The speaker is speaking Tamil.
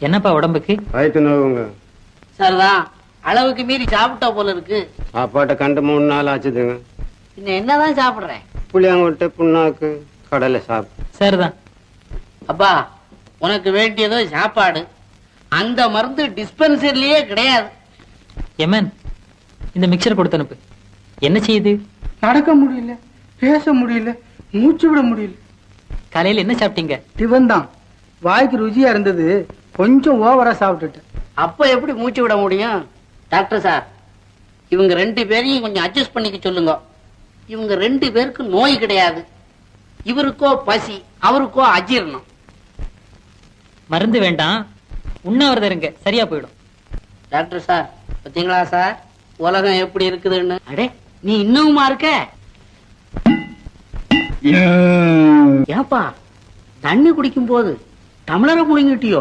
என்னப்பா உடம்புக்கு? வயிற்று நோவுங்க. சரிதான், அளவுக்கு மீறி சாப்பிட்டா போல இருக்கு. சாப்பாட்டை கண்டு 3 நாள் ஆச்சுதுங்க. இன்னும் என்னதான் சாப்பிடுறேன்? புளியாங்கொட்டை, புண்ணாக்கு, கடலை சாப்பிட்டு. சரிதான். அப்பா, உனக்கு வேண்டியதோ சாப்பாடு. அந்த மருந்து டிஸ்பென்சரிலேயே கிடையாது. எமன், இந்த மிக்சர் கொடுத்து அனுப்பு. என்ன செய்யுது? நடக்க முடியல, பேச முடியல, மூச்சு விட முடியல. காலையில என்ன சாப்பிட்டீங்க? டிஃபன் தான். வாய்க்கு ருசியா இருந்தது, கொஞ்சம் ஓவரா சாப்பிட்டுட்டேன். அப்ப எப்படி மூச்சு விட முடியும்? டாக்டர் சார், இவங்க 2 பேரையும் கொஞ்சம் அட்ஜஸ்ட் பண்ணிக்க சொல்லுங்க. இவங்க 2 பேருக்கு நோய் கிடையாது. இவருக்கோ பசி, அவருக்கோ அஜீரணம். மருந்து வேண்டாம், உண்ணாவிரதம் இருங்க, சரியா போயிடும். டாக்டர் சார், பாத்தீங்களா சார் உலகம் எப்படி இருக்குதுன்னு? அடே, நீ இன்னுமா இருக்க? ஏப்பா, தண்ணி குடிக்கும் போது டம்ளரை முழுங்கிட்டியோ?